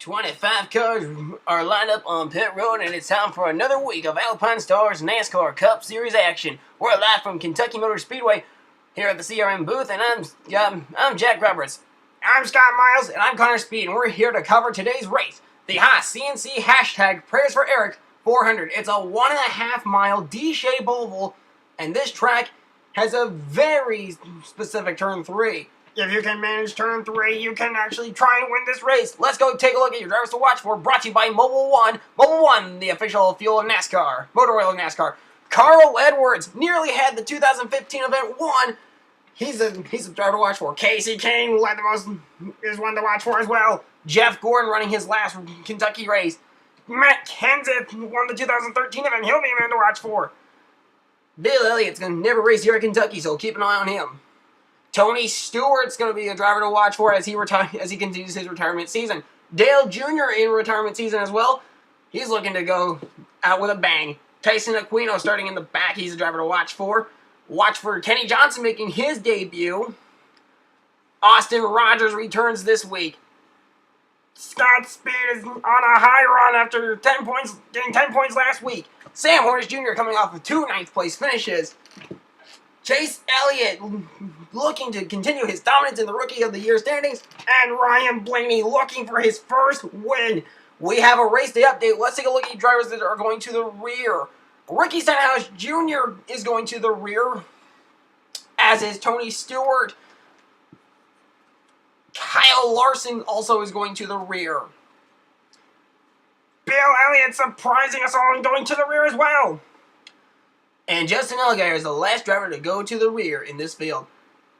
25 cars are lined up on pit road, and it's time for another week of Alpinestars NASCAR Cup Series action. We're live from Kentucky Speedway here at the CRM booth, and I'm Jack Roberts. I'm Scott Miles, and I'm Connor Speed, and we're here to cover today's race, the Haas CNC #Prayers4Aric 400. It's a 1.5 mile D-shaped oval, and this track has a very specific turn 3. If you can manage turn 3, you can actually try and win this race. Let's go take a look at your drivers to watch for, brought to you by Mobil 1. Mobil 1, the official fuel of NASCAR, motor oil of NASCAR. Carl Edwards nearly had the 2015 event won. He's a driver to watch for. Casey Kane is one to watch for as well. Jeff Gordon running his last Kentucky race. Matt Kenseth won the 2013 event. He'll be a man to watch for. Bill Elliott's going to never race here at Kentucky, so keep an eye on him. Tony Stewart's going to be a driver to watch for as he continues his retirement season. Dale Jr. in retirement season as well. He's looking to go out with a bang. Tyson Aquino starting in the back. He's a driver to watch for. Watch for Kenny Johnson making his debut. Austin Rogers returns this week. Scott Speed is on a high run after getting 10 points last week. Sam Hornish Jr. coming off of 2 9th place finishes. Chase Elliott looking to continue his dominance in the Rookie of the Year standings. And Ryan Blaney looking for his first win. We have a race day update. Let's take a look at drivers that are going to the rear. Ricky Stenhouse Jr. is going to the rear, as is Tony Stewart. Kyle Larson also is going to the rear. Bill Elliott surprising us all and going to the rear as well. And Justin Allgaier is the last driver to go to the rear in this field.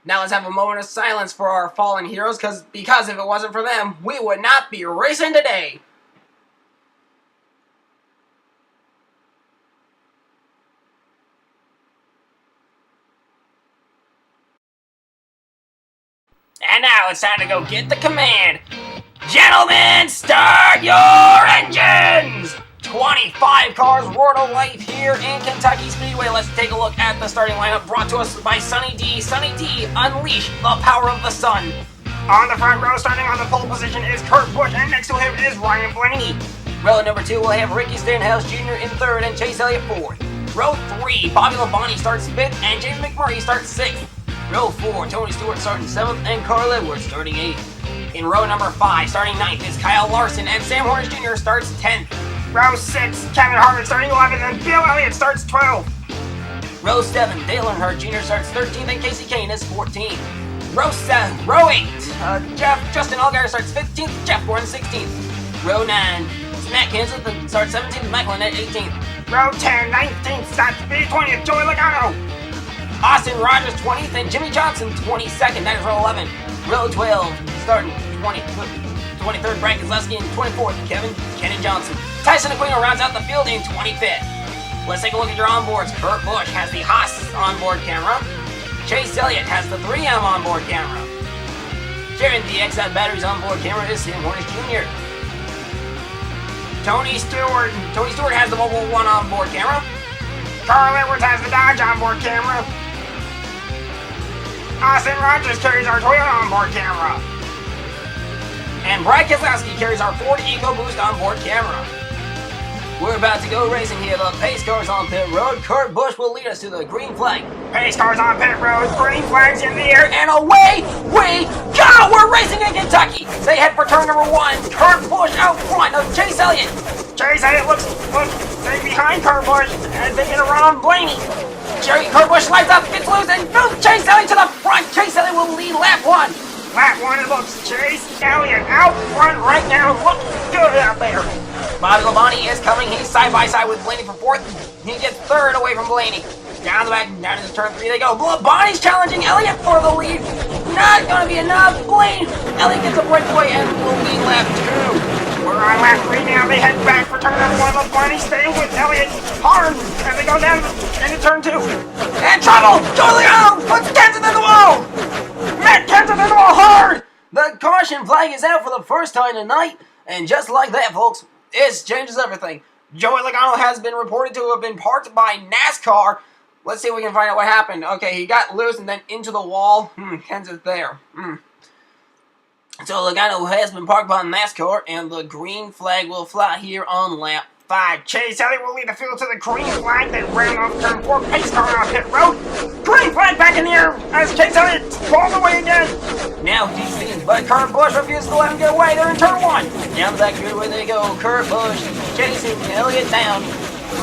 Now let's have a moment of silence for our fallen heroes, because if it wasn't for them, we would not be racing today. And now it's time to go get the command. Gentlemen, start your engines! 25 cars roar to life here in Kentucky Speedway. Let's take a look at the starting lineup brought to us by Sunny D. Sunny D, unleash the power of the sun. On the front row, starting on the pole position, is Kurt Busch, and next to him is Ryan Blaney. Row number 2 will have Ricky Stenhouse Jr. in 3rd and Chase Elliott 4th. Row 3, Bobby Labonte starts 5th and James McMurray starts 6th. Row 4, Tony Stewart starting 7th and Carl Edwards starting 8th. In row number 5, starting 9th is Kyle Larson, and Sam Hornish Jr. starts 10th. Row 6, Kevin Harvick starting 11th, and Bill Elliott starts 12th. Row 7, Dale Earnhardt Jr. starts 13th, and Casey Kane is 14th. Row 8, Justin Allgaier starts 15th, Jeff Gordon 16th. Row 9, Matt Kenseth starts 17th, Michael Annett 18th. Row 10, 19th, Scott Speed 20th, Joey Logano. Austin Rogers 20th, and Jimmy Johnson 22nd, that is row 11. Row 12, starting 23rd, Brian Kozlowski, and 24th, Kenny Johnson. Tyson Aquino rounds out the field in 25th. Let's take a look at your onboards. Kurt Busch has the Haas onboard camera. Chase Elliott has the 3M onboard camera. Sharing the XF batteries onboard camera is Sam Hornish Jr. Tony Stewart has the Mobil 1 onboard camera. Carl Edwards has the Dodge onboard camera. Austin Rogers carries our Toyota onboard camera. And Brian Kozlowski carries our Ford EcoBoost onboard camera. We're about to go racing here. The pace cars on pit road. Kurt Busch will lead us to the green flag. Pace cars on pit road. Green flags in the air. And away we go! We're racing in Kentucky. They head for turn number 1. Kurt Busch out front of Chase Elliott. Chase Elliott looks behind Kurt Busch as they get around Blaney. Kurt Busch slides up, gets loose, and boom! Chase Elliott to the front. Chase Elliott will lead lap 1. Lap 1, it looks Chase Elliott out front right now. Looks good out there. Bobby Labonte is coming. He's side by side with Blaney for 4th. He gets 3rd away from Blaney. Down the back, down into turn 3 they go. Labonte's challenging Elliott for the lead. Not going to be enough. Elliott gets a breakaway and will lead lap 2. We're on lap 3 now. They head back for turn number 1. Labonte staying with Elliott hard as they go down into turn 2. And trouble! Joey Logano puts Kenseth in the wall! Matt Kenseth in the wall hard! The caution flag is out for the first time tonight. And just like that, folks, this changes everything. Joey Logano has been reported to have been parked by NASCAR. Let's see if we can find out what happened. Okay, he got loose and then into the wall. Kenseth there. So Loudon has been parked by NASCAR, and the green flag will fly here on lap 5. Chase Elliott will lead the field to the green flag. They ran off turn 4. Pace car on pit road. Green flag back in the air as Chase Elliott falls away again. Now he's seen, but Kurt Busch refuses to let him get away. They're in turn 1. Down the back straightaway they go. Kurt Busch chasing Elliott down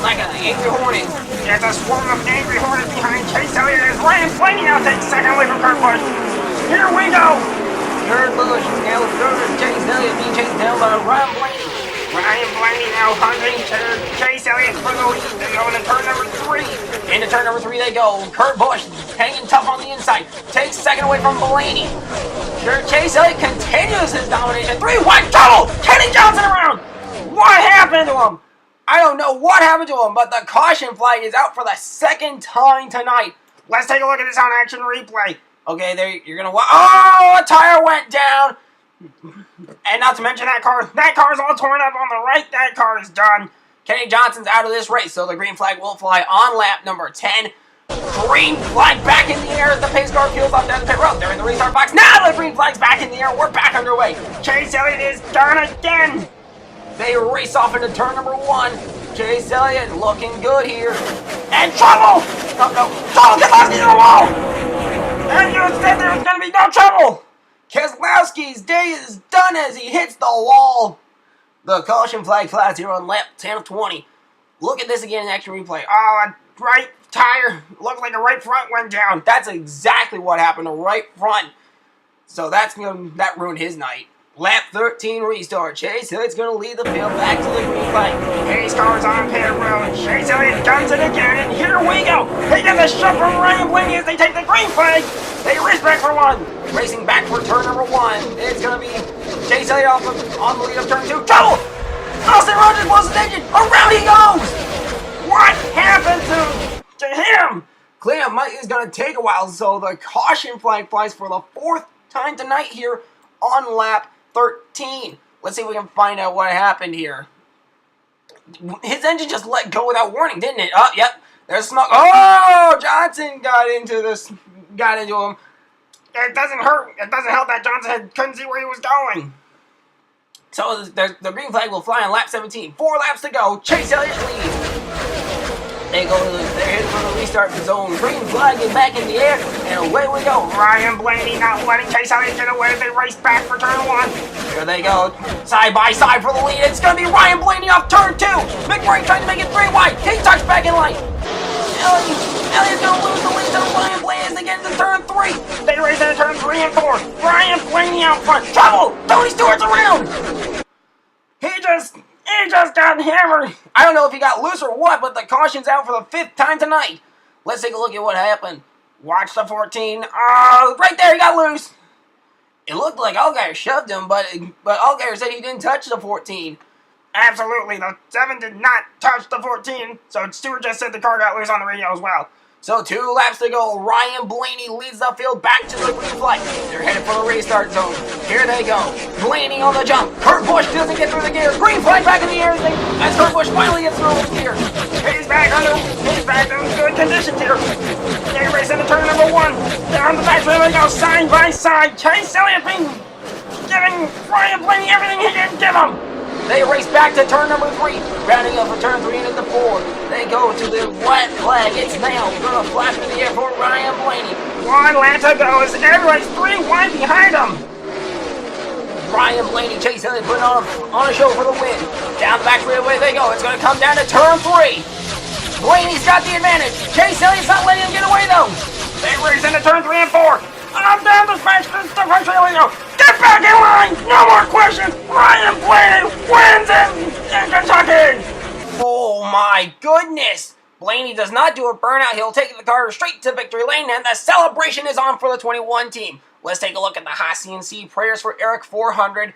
like an angry hornet. There's a swarm of angry hornets behind Chase Elliott as Ryan Blaney now takes second away from Kurt Busch. Here we go. Kurt Busch now third. Chase Elliott being chased down by Ryan Blaney. Ryan Blaney now hunting Chase Elliott for the lead. They go into turn number 3. Into turn number 3 they go. Kurt Busch hanging tough on the inside. Takes second away from Blaney. Chase Elliott continues his domination. 3 wide trouble. Kenny Johnson around. What happened to him? I don't know what happened to him, but the caution flag is out for the second time tonight. Let's take a look at this on action replay. Okay, there you're gonna watch. Oh, a tire went down. And not to mention that car's all torn up on the right. That car is done. Kenny Johnson's out of this race, so the green flag will fly on lap number 10. Green flag back in the air as the pace car peels off down the pit road. They're in the restart box. Now the green flag's back in the air. We're back underway. Chase Elliott is done again. They race off into turn number 1. Chase Elliott looking good here. And trouble! No. Trouble! Keselowski's in the wall! And you said there was going to be no trouble! Keselowski's day is done as he hits the wall. The caution flag flies here on lap 10 of 20. Look at this again in action replay. Oh, a right tire. Looked like the right front went down. That's exactly what happened. The right front. So that ruined his night. Lap 13 restart. Chase Elliott's going to lead the field back to the green flag. Pace car's on pit road. Chase Elliott guns it again, and here we go. They get the shove from Ryan Blaney as they take the green flag. They race back for 1. Racing back for turn number 1. It's going to be Chase Elliott on the lead of turn 2. Trouble! Austin Rogers blows his engine. Around he goes! What happened to him? Cleanup is going to take a while, so the caution flag flies for the 4th time tonight here on lap 13. Let's see if we can find out what happened here. His engine just let go without warning, didn't it? Oh, yep. There's smoke. Oh, Johnson got into him. It doesn't hurt. It doesn't help that Johnson couldn't see where he was going. So the green flag will fly on lap 17. 4 laps to go. Chase Elliott leads. They're headed for the restart zone. Green flag is back in the air, and away we go. Ryan Blaney not letting Chase Elliott get away. They race back for turn 1. Here they go, side by side for the lead. It's going to be Ryan Blaney off turn 2. McMurray trying to make it 3 wide. He tucks back in line. Elliott's going to lose the lead to Ryan Blaney as they get into turn 3. They race into turn 3 and 4. Ryan Blaney out front. Trouble! Tony Stewart's around. He just got hammered. I don't know if he got loose or what, but the caution's out for the 5th time tonight. Let's take a look at what happened. Watch the 14. Oh, right there, he got loose. It looked like Allgaier shoved him, but Allgaier said he didn't touch the 14. Absolutely, the 7 did not touch the 14, so Stewart just said the car got loose on the radio as well. So 2 laps to go. Ryan Blaney leads the field back to the green flag. They're headed for the restart zone. Here they go. Blaney on the jump. Kurt Busch doesn't get through the gear. Green flag back in the air as Kurt Busch finally gets through the gear. He's back in good conditions here. They race into turn number 1. Down the back straightaway, they go side by side. Chase Elliott giving Ryan Blaney everything he didn't give him. They race back to turn number 3, rounding up for turn 3 and into 4. They go to the white flag. It's now going to flash in the air for Ryan Blaney. 1 lap to go as everybody's 3 wide behind him. Ryan Blaney, Chase Elliott putting on a show for the win. Down the back straightaway they go. It's going to come down to turn 3. Blaney's got the advantage. Chase Elliott's not letting him get away though. They race into turn 3 and 4. I'm down the front straightaway go. Get back in line! No more questions! Ryan Blaney wins in Kentucky! Oh my goodness! Blaney does not do a burnout. He'll take the car straight to victory lane, and the celebration is on for the 21 team. Let's take a look at the Haas CNC Prayers4Aric 400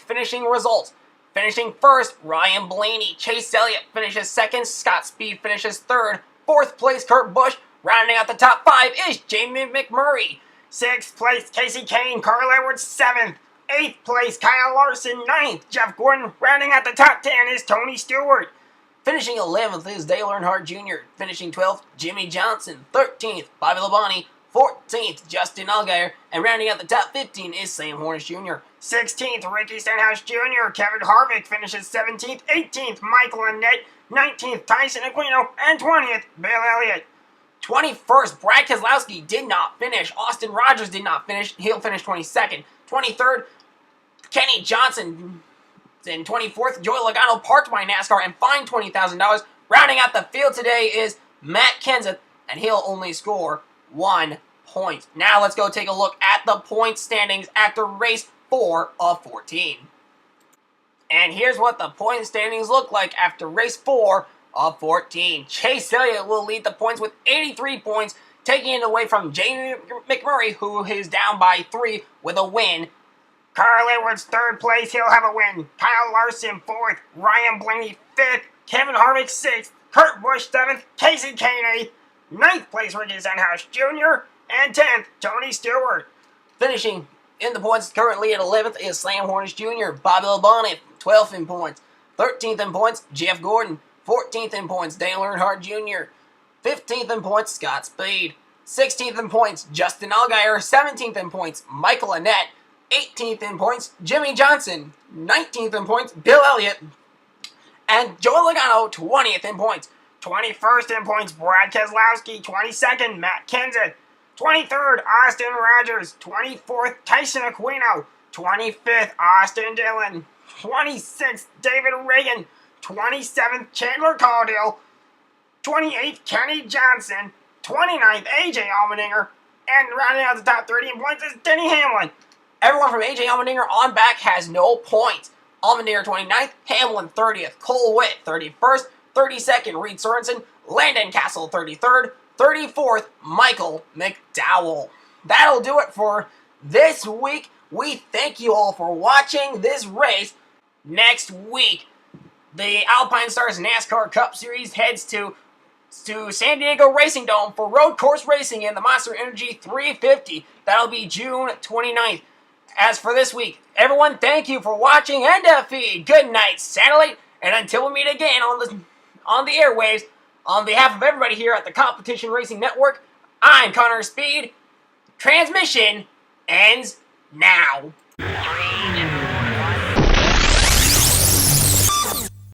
finishing results. Finishing first, Ryan Blaney. Chase Elliott finishes second. Scott Speed finishes third. 4th place, Kurt Busch. Rounding out the top 5 is Jamie McMurray. 6th place, Casey Kane. Carl Edwards, 7th. 8th place, Kyle Larson. 9th, Jeff Gordon. Rounding out the top 10 is Tony Stewart. Finishing 11th is Dale Earnhardt Jr. Finishing 12th, Jimmy Johnson. 13th, Bobby Labonte. 14th, Justin Allgaier, and rounding out the top 15 is Sam Hornish Jr. 16th, Ricky Stenhouse Jr. Kevin Harvick finishes 17th. 18th, Michael Annett. 19th, Tyson Aquino. And 20th, Bill Elliott. 21st, Brad Keselowski did not finish. Austin Rogers did not finish. He'll finish 22nd. 23rd, Kenny Johnson. And 24th, Joey Logano parked by NASCAR and fined $20,000. Rounding out the field today is Matt Kenseth, and he'll only score 1 point. Now let's go take a look at the point standings after race 4 of 14. And here's what the point standings look like after race 4 of 14. Chase Elliott will lead the points with 83 points, taking it away from Jamie McMurray, who is down by 3 with a win. Carl Edwards, 3rd place, he'll have a win. Kyle Larson, 4th. Ryan Blaney, 5th. Kevin Harvick, 6th. Kurt Busch, 7th. Casey Kane, 8th. 9th place, Ricky Stenhouse Jr. And 10th, Tony Stewart. Finishing in the points currently at 11th is Sam Hornish Jr. Bobby Labonte, 12th in points. 13th in points, Jeff Gordon. 14th in points, Dale Earnhardt Jr. 15th in points, Scott Speed. 16th in points, Justin Allgaier. 17th in points, Michael Annett. 18th in points, Jimmy Johnson. 19th in points, Bill Elliott. And Joey Logano, 20th in points. 21st in points, Brad Keselowski. 22nd, Matt Kenseth. 23rd, Austin Rogers. 24th, Tyson Aquino. 25th, Austin Dillon. 26th, David Reagan. 27th, Chandler Caudill. 28th, Kenny Johnson. 29th, AJ Allmendinger. And rounding out the top 30 in points is Denny Hamlin. Everyone from AJ Allmendinger on back has no points. Allmendinger 29th, Hamlin 30th, Cole Witt 31st, 32nd, Reed Sorensen, Landon Castle 33rd, 34th, Michael McDowell. That'll do it for this week. We thank you all for watching this race. Next week, the Alpinestars NASCAR Cup Series heads to San Diego Racing Dome for road course racing in the Monster Energy 350. That'll be June 29th. As for this week, everyone, thank you for watching and feed. Good night, satellite, and until we meet again on the airwaves, on behalf of everybody here at the Competition Racing Network, I'm Connor Speed. Transmission ends now.